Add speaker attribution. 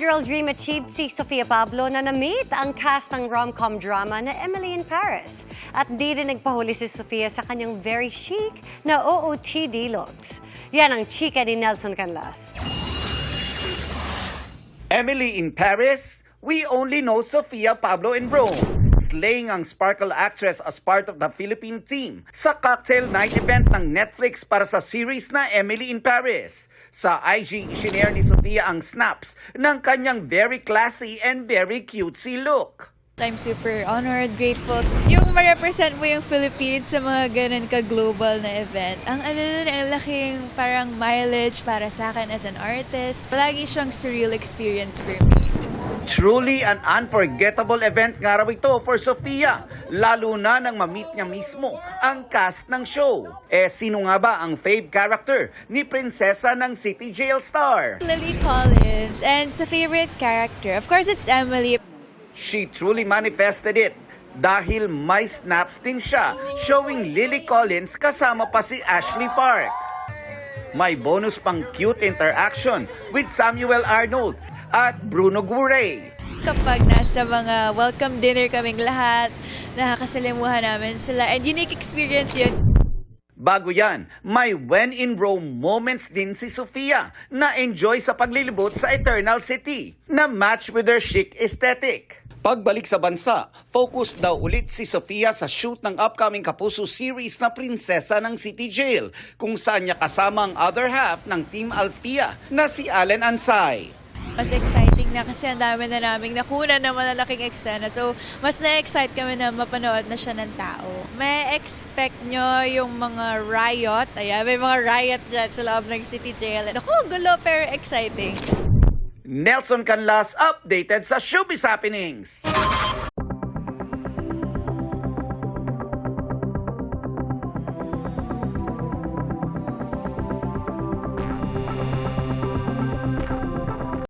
Speaker 1: viral dream achieved si Sofia Pablo na na-meet ang cast ng rom-com drama na Emily in Paris. At di rin nagpahuli si Sofia sa kanyang very chic na OOTD looks. Yan ang chika ni Nelson Canlas.
Speaker 2: Emily in Paris? We only know Sofia Pablo in Rome. Slaying ang sparkle actress as part of the Philippine team sa cocktail night event ng Netflix para sa series na Emily in Paris. Sa IG, isinare ni Sofia ang snaps ng kanyang very classy and very cutesy look.
Speaker 3: I'm super honored, grateful. Yung ma-represent mo yung Philippines sa mga ganun ka-global na event. Ang laking parang mileage para sa akin as an artist. Palagi siyang surreal experience for me.
Speaker 2: Truly an unforgettable event nga raw ito for Sofia, lalo na nang ma-meet niya mismo ang cast ng show. Sino nga ba ang fave character ni prinsesa ng City Jail star?
Speaker 3: Lily Collins, and sa favorite character, of course it's Emily.
Speaker 2: She truly manifested it dahil may snaps din siya showing Lily Collins kasama pa si Ashley Park. May bonus pang cute interaction with Samuel Arnold at Bruno Guray.
Speaker 3: Kapag nasa mga welcome dinner kaming lahat, nakakasalimuhan namin sila, and unique experience yun.
Speaker 2: Bago yan, may when in Rome moments din si Sofia na enjoy sa paglilibot sa Eternal City na match with her chic aesthetic. Pagbalik sa bansa, focus daw ulit si Sofia sa shoot ng upcoming Kapuso series na Prinsesa ng City Jail, kung saan niya kasama ang other half ng Team Alfia na si Allen Ansay.
Speaker 3: Mas exciting na kasi ang dami na naming nakuna na malalaking eksena. So, mas na-excite kami na mapanood na siya ng tao. May expect nyo yung mga riot. Ayan, may mga riot dyan sa loob ng City Jail. Naku, gulo pero exciting.
Speaker 2: Nelson Canlas updated sa Showbiz Happenings.